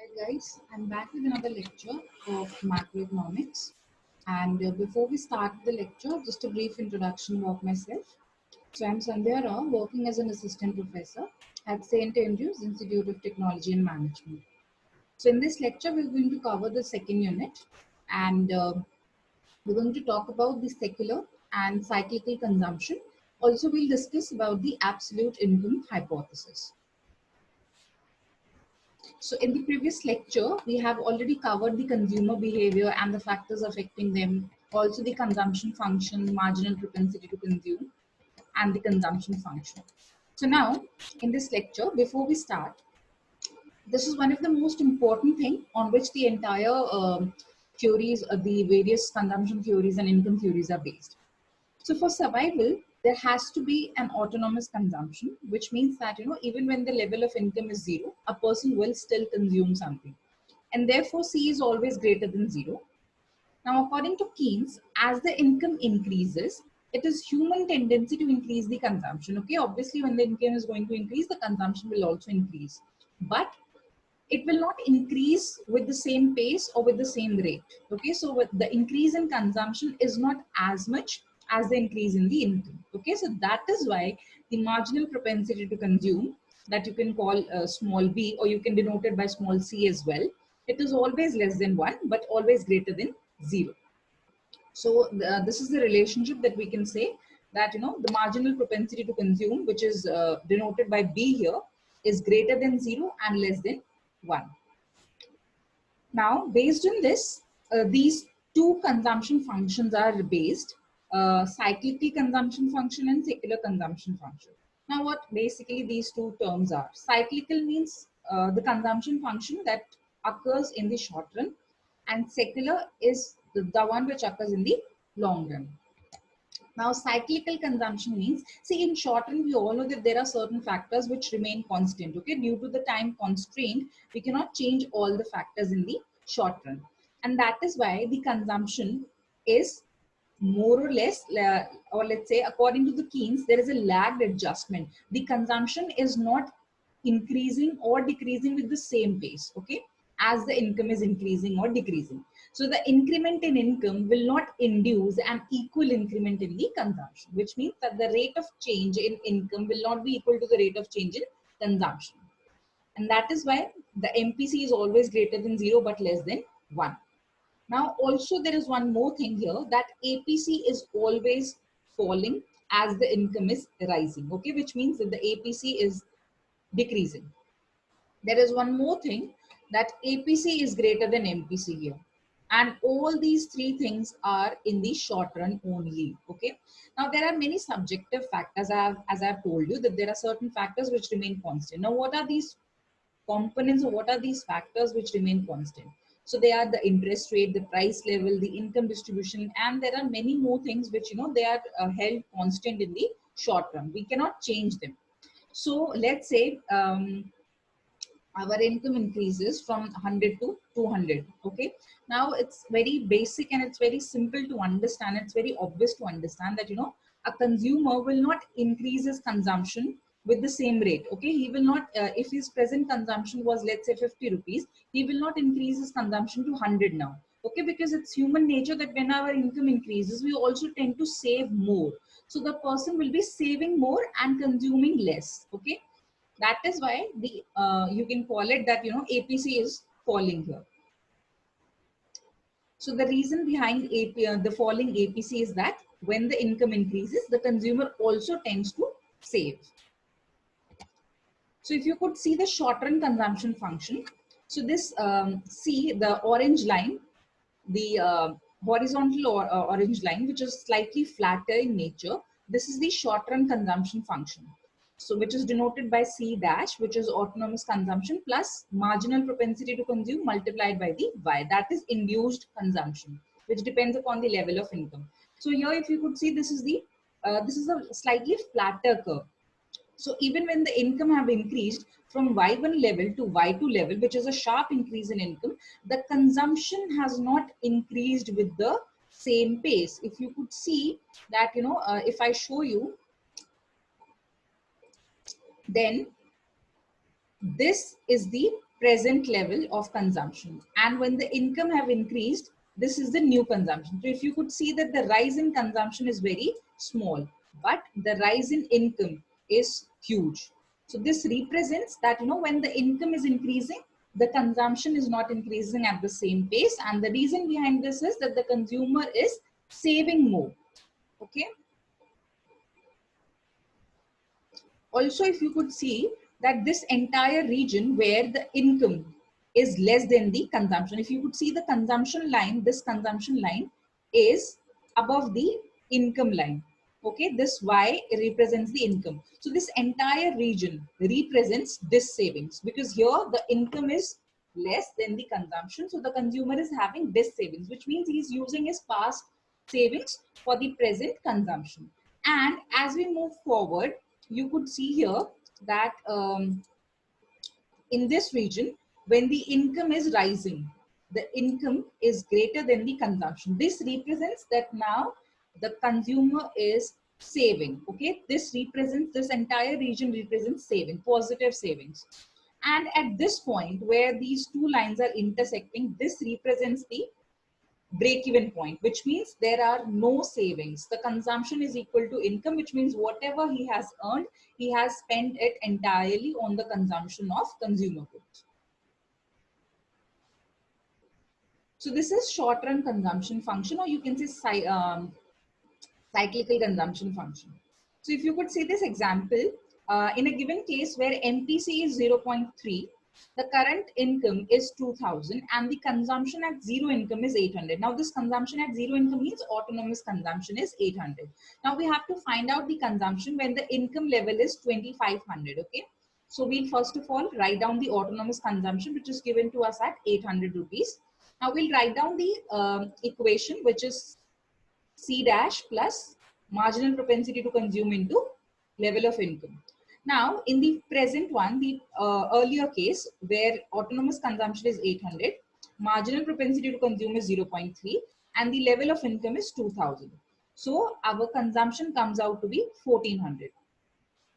Hi guys, I'm back with another lecture of macroeconomics. And before we start the lecture, just a brief introduction of myself. So I'm Sandhya Rao, working as an assistant professor at St. Andrews Institute of Technology and Management. So in this lecture, we're going to cover the second unit, and we're going to talk about the secular and cyclical consumption. Also, we'll discuss about the absolute income hypothesis. So in the previous lecture, we have already covered the consumer behavior and the factors affecting them, also the consumption function, marginal propensity to consume, and the consumption function. So now, in this lecture, before we start, this is one of the most important thing on which the entire theories, the various consumption theories and income theories are based. So for survival, there has to be an autonomous consumption, which means that, even when the level of income is zero, a person will still consume something. And therefore, C is always greater than zero. Now, according to Keynes, as the income increases, it is human tendency to increase the consumption. Okay, obviously, when the income is going to increase, the consumption will also increase. But it will not increase with the same pace or with the same rate. Okay, so with the increase in consumption is not as much as the increase in the income. Okay, so that is why the marginal propensity to consume, that you can call small b, or you can denote it by small c as well, it is always less than 1 but always greater than 0. So this is the relationship that we can say, that the marginal propensity to consume, which is denoted by b here, is greater than 0 and less than 1. Now, based on this, these two consumption functions are based, cyclical consumption function and secular consumption function. Now, what basically these two terms are? Cyclical means the consumption function that occurs in the short run, and secular is the one which occurs in the long run. Now, cyclical consumption means, see, in short run, we all know that there are certain factors which remain constant. Okay, due to the time constraint, we cannot change all the factors in the short run, and that is why the consumption is more or less, or let's say, according to the Keynes, there is a lagged adjustment. The consumption is not increasing or decreasing with the same pace. Okay, as the income is increasing or decreasing. So the increment in income will not induce an equal increment in the consumption, which means that the rate of change in income will not be equal to the rate of change in consumption. And that is why the MPC is always greater than 0 but less than 1. Now also there is one more thing here, that APC is always falling as the income is rising. Okay, which means that the APC is decreasing. There is one more thing, that APC is greater than MPC here. And all these three things are in the short run only. Okay. Now there are many subjective factors, as I've told you, that there are certain factors which remain constant. Now what are these components, or what are these factors which remain constant? So they are the interest rate, the price level, the income distribution, and there are many more things which they are held constant in the short run. We cannot change them. So let's say our income increases from 100 to 200. Okay, now it's very basic and it's very simple to understand. It's very obvious to understand that a consumer will not increase his consumption with the same rate. Okay, he will not, if his present consumption was, let's say, 50 rupees, he will not increase his consumption to 100 now. Okay, because it's human nature that when our income increases, we also tend to save more. So the person will be saving more and consuming less. Okay, that is why the you can call it that APC is falling here. So the reason behind the falling APC is that when the income increases, the consumer also tends to save. So if you could see the short run consumption function, so this see the orange line, the horizontal or orange line, which is slightly flatter in nature, this is the short run consumption function. So which is denoted by C dash, which is autonomous consumption plus marginal propensity to consume multiplied by the Y, that is induced consumption, which depends upon the level of income. So here, if you could see, this is a slightly flatter curve. So even when the income have increased from Y1 level to Y2 level, which is a sharp increase in income, the consumption has not increased with the same pace. If you could see that, if I show you, then this is the present level of consumption. And when the income have increased, this is the new consumption. So if you could see that the rise in consumption is very small, but the rise in income is huge. So this represents that, you know, when the income is increasing, the consumption is not increasing at the same pace. And the reason behind this is that the consumer is saving more. Okay. Also, if you could see that this entire region where the income is less than the consumption, if you could see the consumption line, this consumption line is above the income line. Okay, this Y represents the income. So this entire region represents this savings, because here the income is less than the consumption. So the consumer is having this savings, which means he's using his past savings for the present consumption. And as we move forward, you could see here that in this region, when the income is rising, the income is greater than the consumption. This represents that now the consumer is saving. Okay, this represents, this entire region represents saving, positive savings. And at this point where these two lines are intersecting, this represents the break-even point, which means there are no savings. The consumption is equal to income, which means whatever he has earned, he has spent it entirely on the consumption of consumer goods. So this is short-run consumption function, or you can say cyclical consumption function. So if you could see this example, in a given case where MPC is 0.3, the current income is 2000 and the consumption at zero income is 800. Now this consumption at zero income means autonomous consumption is 800. Now we have to find out the consumption when the income level is 2500. Okay. So we'll first of all write down the autonomous consumption, which is given to us at 800 rupees. Now we'll write down the equation, which is C dash plus marginal propensity to consume into level of income. Now, in the present one, the earlier case where autonomous consumption is 800, marginal propensity to consume is 0.3, and the level of income is 2000. So, our consumption comes out to be 1400.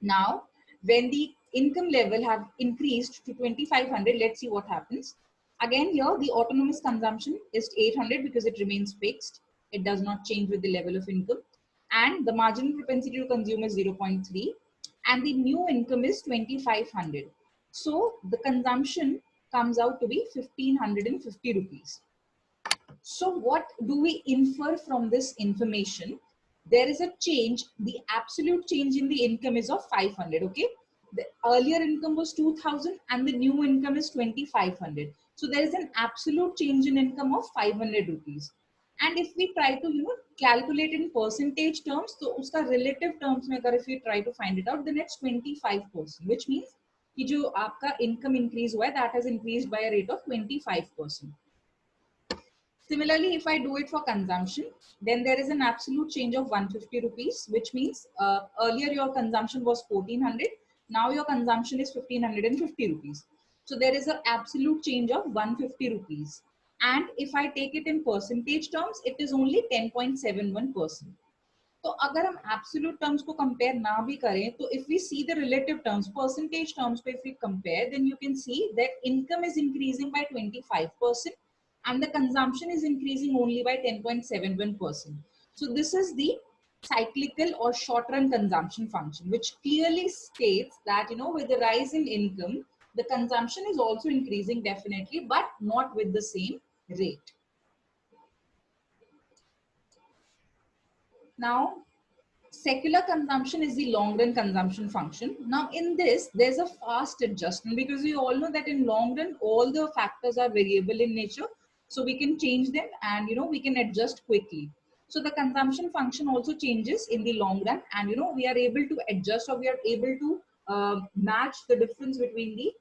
Now, when the income level have increased to 2500, let's see what happens. Again, here the autonomous consumption is 800 because it remains fixed. It does not change with the level of income. And the marginal propensity to consume is 0.3. And the new income is 2500. So the consumption comes out to be 1550 rupees. So what do we infer from this information? There is a change, the absolute change in the income is of 500, okay? The earlier income was 2000 and the new income is 2500. So there is an absolute change in income of 500 rupees. And if we try to, calculate in percentage terms, so uska relative terms mein agar if we try to find it out, then it's 25%, which means कि जो आपका income increase हुआ है, that has increased by a rate of 25%. Similarly, if I do it for consumption, then there is an absolute change of 150 rupees, which means earlier your consumption was 1400. Now your consumption is 1550 rupees. So there is an absolute change of 150 rupees. And if I take it in percentage terms, it is only 10.71%. तो अगर हम absolute terms को compare ना भी करें, तो if we see the relative terms, percentage terms को if we compare, then you can see that income is increasing by 25% and the consumption is increasing only by 10.71%. So this is the cyclical or short-run consumption function, which clearly states that, with the rise in income, the consumption is also increasing definitely, but not with the same rate. Now, secular consumption is the long run consumption function. Now in this, there's a fast adjustment because we all know that in long run, all the factors are variable in nature. So we can change them and, we can adjust quickly. So the consumption function also changes in the long run and, we are able to adjust or we are able to match the difference between the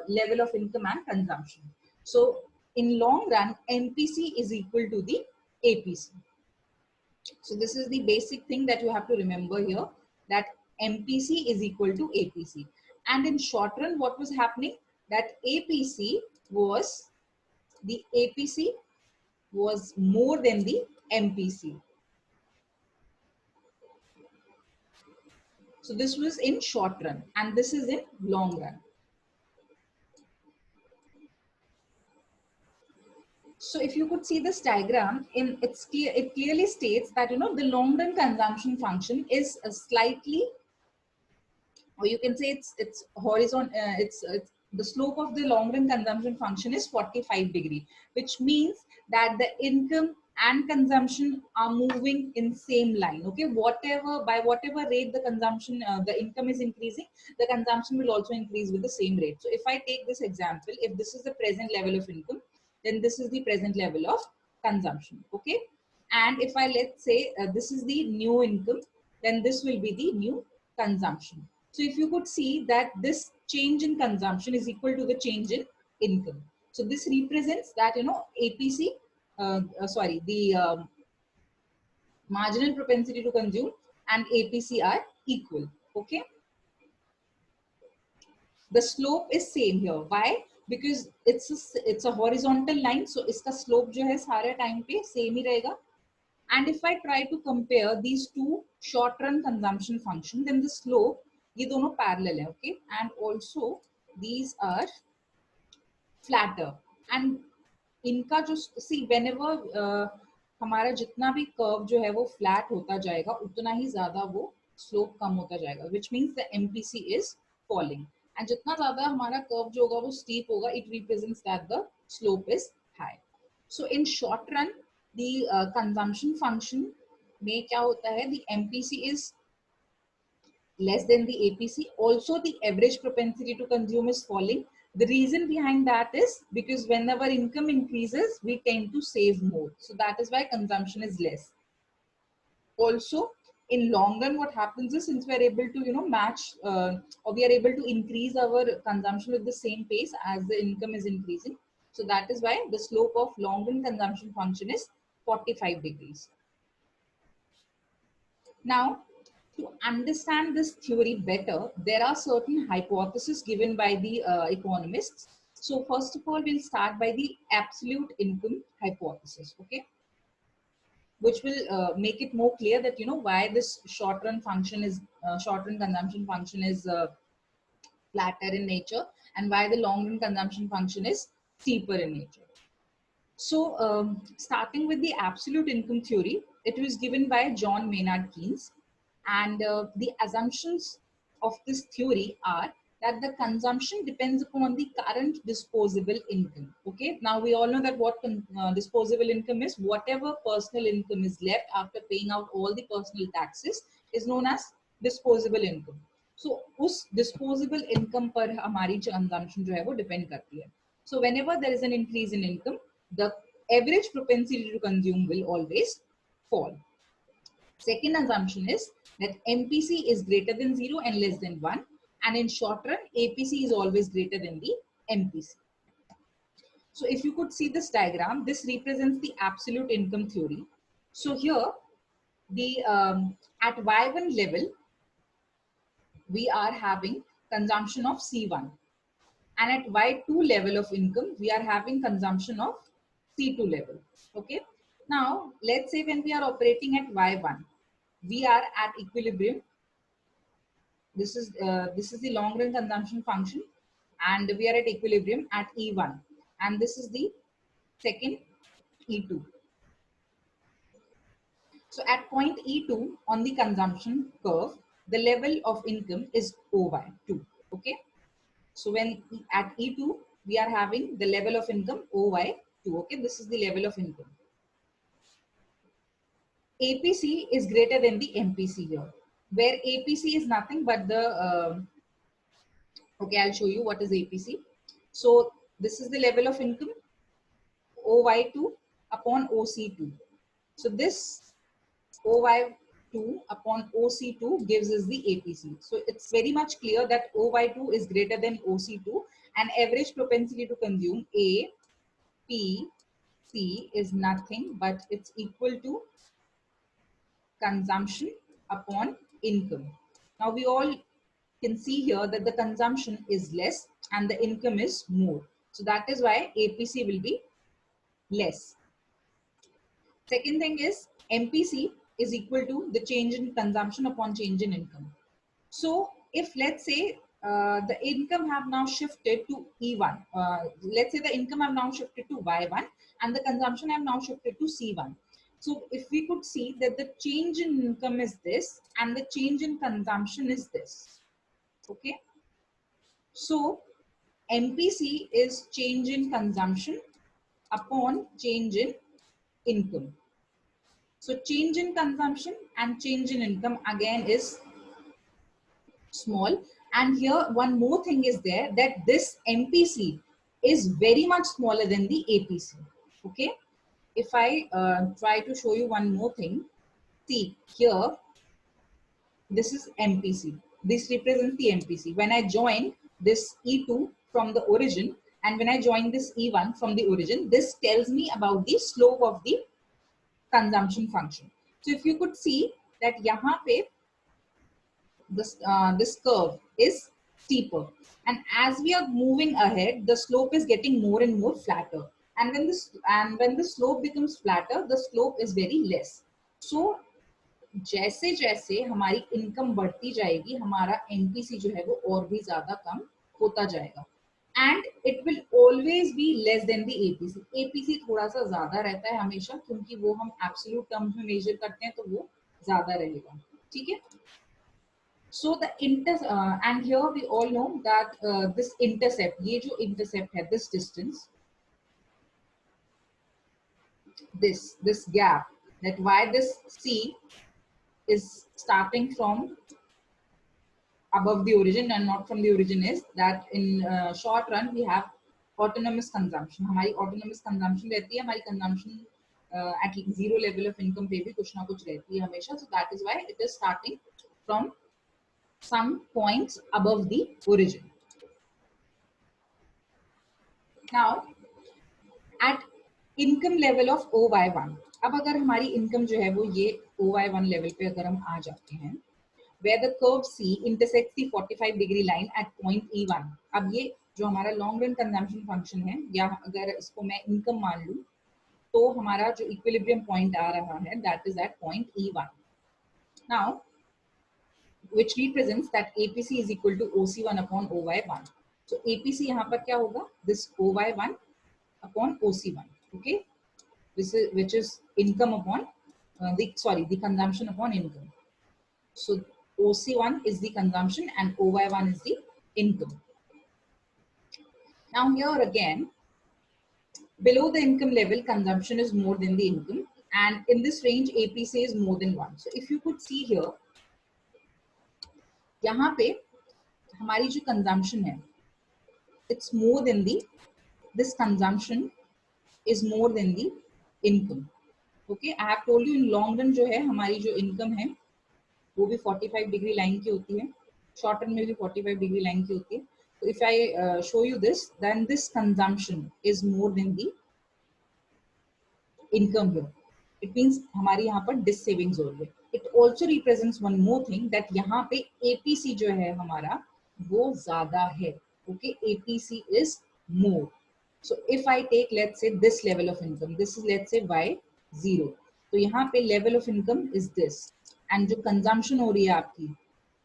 level of income and consumption. So in long run, MPC is equal to the APC. So this is the basic thing that you have to remember here, that MPC is equal to APC. And in short run, what was happening? That the APC was more than the MPC. So this was in short run and this is in long run. So if you could see this diagram, it clearly states that the long run consumption function is slightly, or you can say it's horizontal. It's the slope of the long run consumption function is 45 degree, which means that the income and consumption are moving in same line. Okay, whatever rate the consumption, the income is increasing, the consumption will also increase with the same rate. So if I take this example, if this is the present level of income, then this is the present level of consumption. Okay, and if I, let's say, this is the new income, then this will be the new consumption. So if you could see that this change in consumption is equal to the change in income. So this represents that APC, the marginal propensity to consume and APC are equal. Okay, the slope is same here. Why? Because it's a horizontal line, so इसका slope जो है सारे time पे same ही रहेगा. And if I try to compare these two short run consumption function, then the slope, ये दोनों parallel है. Okay, and also these are flatter. And इनका जो, see, whenever हमारा जितना भी कर्व जो है वो फ्लैट होता जाएगा, उतना ही ज्यादा वो स्लोप कम होता जाएगा, which means the MPC is falling. And जितना ज्यादा हमारा कर्व जो होगा वो स्टीप होगा, it represents that the slope is high. So in short run, the consumption function में क्या होता है, the MPC is less than the APC. Also, the average propensity to consume is falling. The reason behind that is because whenever income increases, we tend to save more. So that is why consumption is less. Also, in long run, what happens is, since we are able to, match or we are able to increase our consumption with the same pace as the income is increasing. So that is why the slope of long run consumption function is 45 degrees. Now, to understand this theory better, there are certain hypotheses given by the economists. So first of all, we'll start by the absolute income hypothesis, okay, which will make it more clear that why this short run function is short run consumption function is flatter in nature, and why the long run consumption function is steeper in nature. So starting with the absolute income theory, it was given by John Maynard Keynes. And the assumptions of this theory are that the consumption depends upon the current disposable income. Okay, now we all know that what disposable income is. Whatever personal income is left after paying out all the personal taxes is known as disposable income. So उस disposable income पर हमारी consumption जो है वो depend करती है. So whenever there is an increase in income, the average propensity to consume will always fall. Second assumption is that MPC is greater than 0 and less than 1. And in short run, APC is always greater than the MPC. So if you could see this diagram, this represents the absolute income theory. So here, the at Y1 level, we are having consumption of C1. And at Y2 level of income, we are having consumption of C2 level. Okay. Now, let's say when we are operating at Y1, we are at equilibrium. This is the long run consumption function, and we are at equilibrium at E1, and this is the second E2. So at point E2 on the consumption curve, the level of income is OY2. Okay. So when at E2, we are having the level of income OY2. Okay. This is the level of income. APC is greater than the MPC here, where APC is nothing but the, okay, I'll show you what is APC. So this is the level of income, OY2 upon OC2. So this OY2 upon OC2 gives us the APC. So it's very much clear that OY2 is greater than OC2, and average propensity to consume APC is nothing but it's equal to consumption upon income. Now we all can see here that the consumption is less and the income is more. So that is why APC will be less. Second thing is MPC is equal to the change in consumption upon change in income. So if let's say the income have now shifted to E1. Let's say the income have now shifted to Y1 and the consumption have now shifted to C1. So if we could see that the change in income is this and the change in consumption is this. Okay. So MPC is change in consumption upon change in income. So change in consumption and change in income again is small. And here one more thing is there, that this MPC is very much smaller than the APC. Okay. If I try to show you one more thing, see here, this is MPC. This represents the MPC. When I join this E2 from the origin and when I join this E1 from the origin, this tells me about the slope of the consumption function. So if you could see that यहाँ पे this curve is steeper, and as we are moving ahead, the slope is getting more and more flatter. And when the slope becomes flatter, the slope is very less. So जैसे जैसे हमारी income बढ़ती जाएगी, हमारा MPC जो है वो और भी ज्यादा कम होता जाएगा, and it will always be less than the APC. APC थोड़ा सा ज्यादा रहता है हमेशा, क्योंकि वो हम एब्सोल्यूट टर्म्स में मेजर करते हैं तो वो ज्यादा रहेगा. ठीक है. So the and here we all know that this intercept, ये जो intercept है, this distance, this gap, that why this C is starting from above the origin and not from the origin is that in short run we have autonomous consumption. हमारी autonomous consumption रहती है, हमारी consumption at zero level of income पे भी कुछ ना कुछ रहती है हमेशा. So that is why it is starting from some points above the origin. Now at income level of OY1, अब अगर हमारी income जो है वो ये OY1 level पे अगर हम आ जाते हैं, where the curve C intersects the 45-degree line at point E1. अब ये जो हमारा long run consumption function है, या अगर इसको मैं income मान लूं, तो हमारा जो equilibrium point आ रहा है, that is at point E1. Now, which represents that APC is equal to OC1 upon OY1. So APC यहाँ पर क्या होगा? This OY1 upon OC1. Okay, this is which is income upon the consumption upon income. So OC1 is the consumption and OY1 is the income. Now here again, below the income level, consumption is more than the income, and in this range APC is more than 1. So if you could see here, यहाँ पे हमारी जो consumption है, it's more than this consumption is more than the income. Okay, I have told you in long run जो है हमारी जो income है वो भी 45 degree line की होती है, short run में भी 45 degree line की होती है. So if I show you this, then this consumption is more than the income here. It means हमारी यहाँ पर dis savings हो रही है. It also represents one more thing, that यहाँ पे APC जो है हमारा वो ज़्यादा है. Okay, APC is more. So if I take, let's say, this level of income, this is let's say Y0. तो यहाँ पे level of income is this, and जो consumption हो रही है आपकी,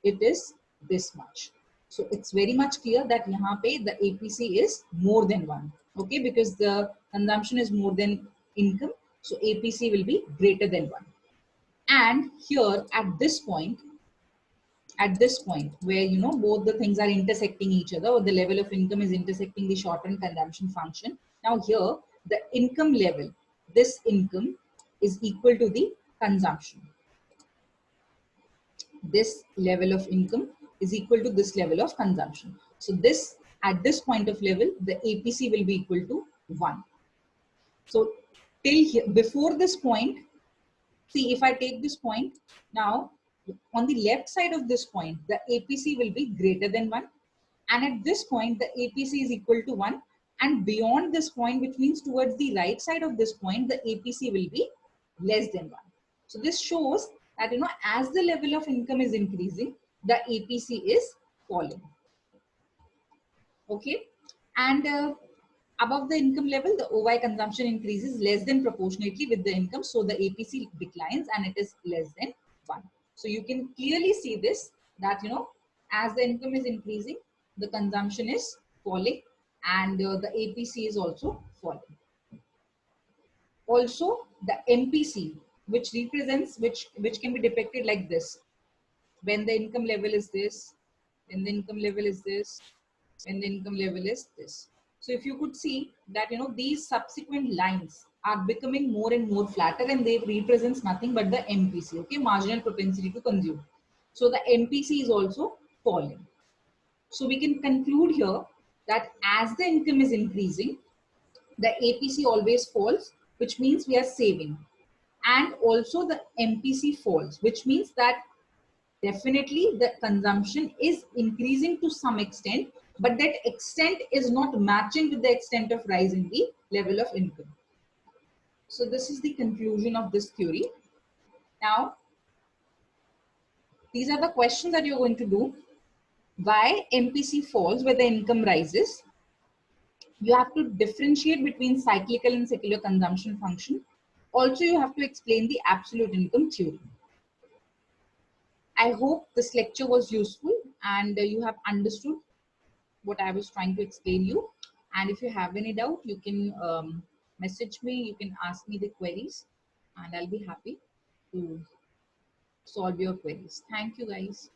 it is this much. So it's very much clear that यहाँ पे the APC is more than 1. Okay, because the consumption is more than income, so APC will be greater than 1. And here at this point where you know both the things are intersecting each other, or the level of income is intersecting the short-term consumption function. Now here the income level, this income is equal to the consumption. This level of income is equal to this level of consumption. So this, at this point of level, the APC will be equal to 1. So till here, before this point, see if I take this point, now on the left side of this point, the APC will be greater than 1. And at this point, the APC is equal to 1. And beyond this point, which means towards the right side of this point, the APC will be less than 1. So this shows that, you know, as the level of income is increasing, the APC is falling. Okay. And above the income level, the OY consumption increases less than proportionately with the income. So the APC declines and it is less than 1. So you can clearly see this, that, you know, As the income is increasing, the consumption is falling, and the APC is also falling. Also, the MPC, which represents, which can be depicted like this: when the income level is this, when the income level is this, when the income level is this. So if you could see that, these subsequent lines are becoming more and more flatter, and they represents nothing but the MPC, okay, marginal propensity to consume. So the MPC is also falling. So we can conclude here that as the income is increasing, the APC always falls, which means we are saving. And also the MPC falls, which means that definitely the consumption is increasing to some extent, but that extent is not matching with the extent of rise in the level of income. So this is the conclusion of this theory. Now, these are the questions that you're going to do. Why MPC falls where the income rises? You have to differentiate between cyclical and secular consumption function. Also, you have to explain the absolute income theory. I hope this lecture was useful and you have understood what I was trying to explain you. And if you have any doubt, you can message me, you can ask me the queries, and I'll be happy to solve your queries. Thank you, guys.